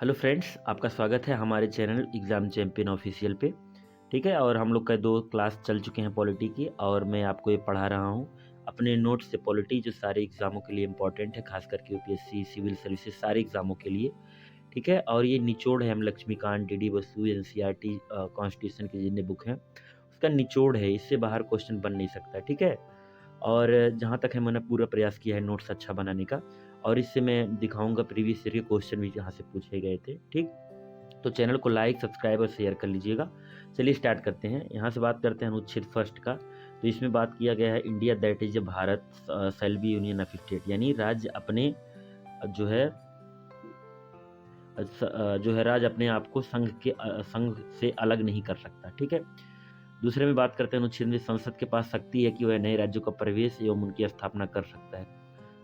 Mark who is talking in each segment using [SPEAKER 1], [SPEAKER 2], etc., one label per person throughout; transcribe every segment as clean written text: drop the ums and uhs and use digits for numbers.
[SPEAKER 1] Hello friends, आपका स्वागत है हमारे चैनल एग्ज़ाम चैंपियन ऑफिशियल पे। ठीक है, और हम लोग का 2 क्लास चल चुके हैं पॉलिटी की और मैं आपको ये पढ़ा रहा हूँ अपने नोट्स से पॉलिटी, जो सारे एग्ज़ामों के लिए इम्पोर्टेंट है, खास करके यूपीएससी, सिविल सर्विसेज सारे एग्ज़ामों के लिए। ठीक है, और ये निचोड़ है, हम Laxmikanth, DD Basu, NCERT, constitution की जितने बुक हैं, उसका निचोड़ है, इससे बाहर क्वेश्चन बन नहीं सकता। ठीक है, और जहाँ तक है मैंने पूरा प्रयास किया है नोट्स अच्छा बनाने का, और इससे मैं दिखाऊँगा प्रीवियस ईयर के क्वेश्चन भी यहाँ से पूछे गए थे। ठीक? तो चैनल को लाइक, सब्सक्राइब और शेयर कर लीजिएगा। चलिए स्टार्ट करते हैं। यहाँ से बात करते हैं अनुच्छेद फर्स्ट का। तो इसमें बात किया गया है India that is Bharat shall be union of state, यानी राज्य अपने जो है राज्य अपने आप को संघ से अलग नहीं कर सकता। ठीक है? दूसरे में बात करते हैं अनुच्छेद में, संसद के पास शक्ति है कि वह नए राज्यों का प्रवेश एवं उनकी स्थापना कर सकता है।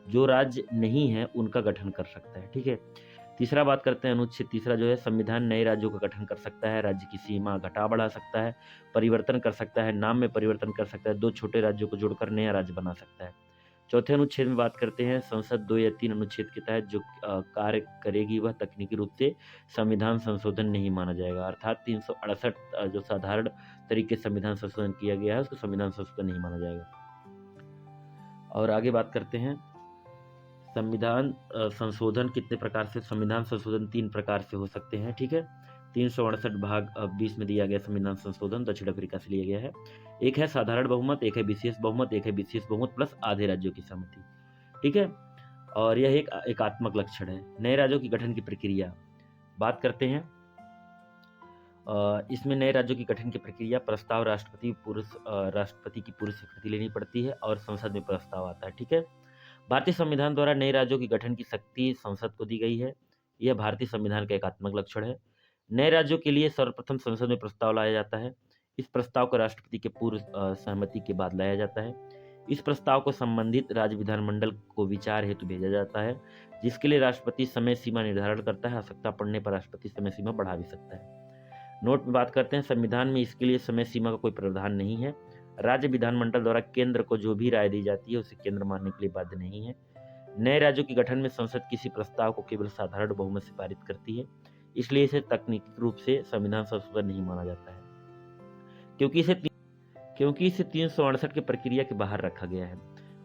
[SPEAKER 1] जो राज्य नहीं है उनका गठन कर सकता है। ठीक है? तीसरा बात करते हैं अनुच्छेद तीसरा, जो है संविधान नए राज्यों का गठन कर सकता है, राज्य की सीमा घटा बढ़ा सकता है, परिवर्तन कर सकता है, नाम में परिवर्तन कर सकता है, 2 छोटे राज्यों को जोड़कर नया राज्य बना सकता है। चौथे अनुच्छेद में बात करते हैं, संसद 2 या 3 अनुच्छेद के तहत जो कार्य करेगी वह तकनीकी रूप से संविधान संशोधन नहीं माना जाएगा, अर्थात 368 जो साधारण तरीके से संविधान संशोधन किया गया है उसको संविधान संशोधन नहीं माना जाएगा। और आगे बात करते हैं संविधान संशोधन कितने प्रकार से, संविधान संशोधन 3 प्रकार से हो सकते हैं। ठीक है, 368 भाग 20 में दिया गया संविधान संशोधन दक्षिण अफ्रीका से लिया गया है। एक है साधारण बहुमत, एक है विशेष बहुमत, एक है विशेष बहुमत प्लस आधे राज्यों की सहमति। ठीक है, और यह एक एकात्मक लक्षण है। नए राज्यों की गठन की प्रक्रिया बात करते हैं। इसमें नए राज्यों की गठन की प्रक्रिया, प्रस्ताव राष्ट्रपति की पूर्व स्वीकृति लेनी पड़ती है और संसद में प्रस्ताव आता है। ठीक है, भारतीय संविधान द्वारा नए राज्यों की गठन की शक्ति संसद को दी गई है। यह भारतीय संविधान का एकात्मक लक्षण है। नए राज्यों के लिए सर्वप्रथम संसद में प्रस्ताव लाया जाता है। इस प्रस्ताव को राष्ट्रपति के पूर्व सहमति के बाद लाया जाता है। इस प्रस्ताव को संबंधित राज्य विधानमंडल को विचार हेतु भेजा जाता है, जिसके लिए राष्ट्रपति समय सीमा निर्धारण करता है। आवश्यकता पड़ने पर राष्ट्रपति समय सीमा बढ़ा भी सकता है। नोट में बात करते हैं, संविधान में इसके लिए समय सीमा का कोई प्रावधान नहीं है। राज्य विधानमंडल द्वारा केंद्र को जो भी राय दी जाती है उसे केंद्र मानने के लिए बाध्य नहीं है। नए राज्यों के गठन में संसद किसी प्रस्ताव को केवल साधारण बहुमत से पारित करती है, इसलिए इसे तकनीकी रूप से संविधान संशोधन नहीं माना जाता है, क्योंकि इसे 368 की प्रक्रिया के बाहर रखा गया है।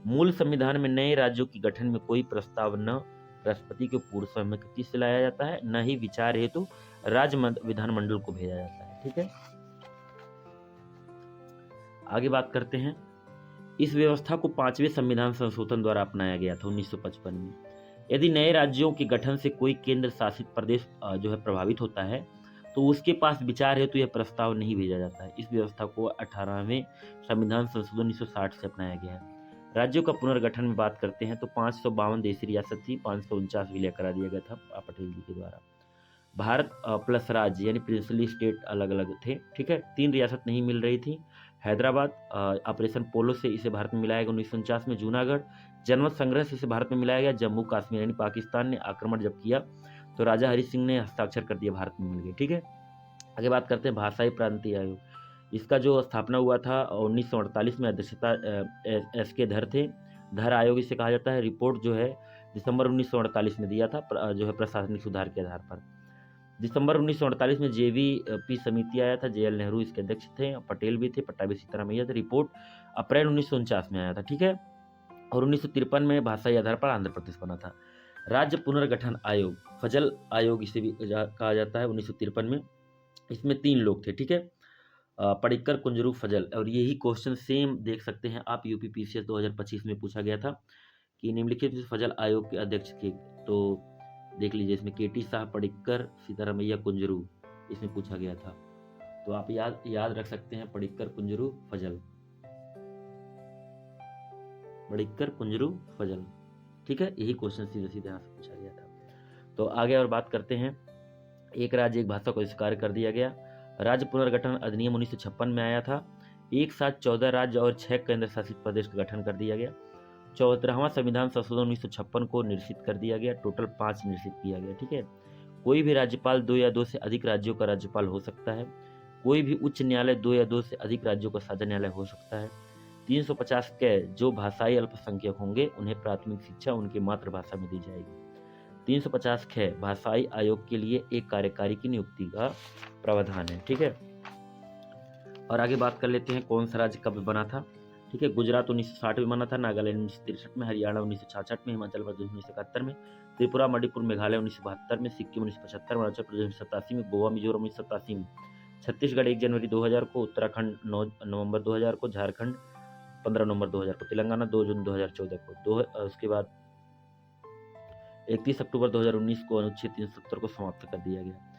[SPEAKER 1] मूल संविधान में नए राज्यों के गठन में कोई प्रस्ताव न राष्ट्रपति के पूर्व सहमति से लाया जाता है, न ही विचार हेतु राज्य विधानमंडल को भेजा जाता है। ठीक है, आगे बात करते हैं। इस व्यवस्था को 5वें संविधान संशोधन द्वारा अपनाया गया था 1955 में। यदि नए राज्यों के गठन से कोई केंद्र शासित प्रदेश जो है प्रभावित होता है, तो उसके पास विचार हेतु यह प्रस्ताव नहीं भेजा जाता है। इस व्यवस्था को 18वें संविधान संशोधन 1960 से अपनाया गया है। राज्यों का पुनर्गठन में बात करते हैं तो 552 देशी रियासत थी, 549 विलय करा दिया गया था पटेल जी के द्वारा। भारत प्लस राज्य यानी प्रिंसली स्टेट अलग अलग थे। ठीक है, 3 रियासत नहीं मिल रही थी। हैदराबाद ऑपरेशन पोलो से इसे भारत में मिलाया गया 1949 में। जूनागढ़ जनमत संग्रह से इसे भारत में मिलाया गया। जम्मू कश्मीर यानी पाकिस्तान ने आक्रमण जब किया तो राजा हरि सिंह ने हस्ताक्षर कर दिया, भारत में मिल गए। ठीक है, आगे बात करते हैं भाषाई प्रांतीय आयोग। इसका जो स्थापना हुआ था 1948 में, अध्यक्षता एस के धर थे। धर आयोग इसे कहा जाता है। रिपोर्ट जो है दिसंबर 1948 में दिया था, जो है प्रशासनिक सुधार के आधार पर। दिसंबर 1948 में जेवीपी समिति आया था, जेएल नेहरू इसके अध्यक्ष थे, पटेल भी थे, पट्टाभी सीतारामैया थे। रिपोर्ट अप्रैल 1949 में आया था। ठीक है, और 1953 में भाषाई आधार पर आंध्र प्रदेश बना था। राज्य पुनर्गठन आयोग, फजल आयोग इसे भी कहा जाता है, 1953 में। इसमें 3 लोग थे। ठीक है, पडिक्कर, कुंजरू, फजल। और यही क्वेश्चन सेम देख सकते हैं आप, यूपी पीसीएस 2025 में पूछा गया था कि निम्नलिखित में फजल आयोग के अध्यक्ष थे। तो देख लीजिए, इसमें केटी शाह, पडिक्कर, सीतारामैया, कुंजरू इसमें पूछा गया था। तो आप याद रख सकते हैं, पडिक्कर, कुंजरू, फजल, पडिक्कर, कुंजरू, फजल। ठीक है, यही क्वेश्चन सीधे सीधे यहाँ से पूछा गया था। तो आगे और बात करते हैं, एक राज्य एक भाषा को स्वीकार कर दिया गया। राज्य पुनर्गठन अधिनियम 1956 में आया था। एक साथ 14 राज्य और 6 केंद्र शासित प्रदेश का गठन कर दिया गया। 74वां संविधान संशोधन 1956 को निरसित कर दिया गया। टोटल 5 निरसित किया गया। ठीक है, कोई भी राज्यपाल 2 या 2 से अधिक राज्यों का राज्यपाल हो सकता है। कोई भी उच्च न्यायालय 2 या 2 से अधिक राज्यों का साझा न्यायालय हो सकता है। 350 के जो भाषाई अल्पसंख्यक होंगे उन्हें प्राथमिक शिक्षा उनकी मातृभाषा में दी जाएगी। 350 ख भाषाई आयोग के लिए एक कार्यकारी की नियुक्ति का प्रावधान है। ठीक है, और आगे बात कर लेते हैं कौन सा राज्य कब बना था। ठीक है, गुजरात 1960 में बना था, नागालैंड 1963 में, हरियाणा 1966 में, हिमाचल प्रदेश 1971 में, त्रिपुरा, मणिपुर, मेघालय 1972 में, सिक्किम 1975 में, अरुणाचल प्रदेश 1987 में, गोवा, मिजोरम 1987 में, छत्तीसगढ़ 1 जनवरी 2000 को, उत्तराखंड 9 नवंबर 2000 को, झारखंड 15 नवंबर 2000 को, तेलंगाना 2 जून 2014 को, उसके बाद 31 अक्टूबर 2019 को अनुच्छेद 370 को समाप्त कर दिया गया।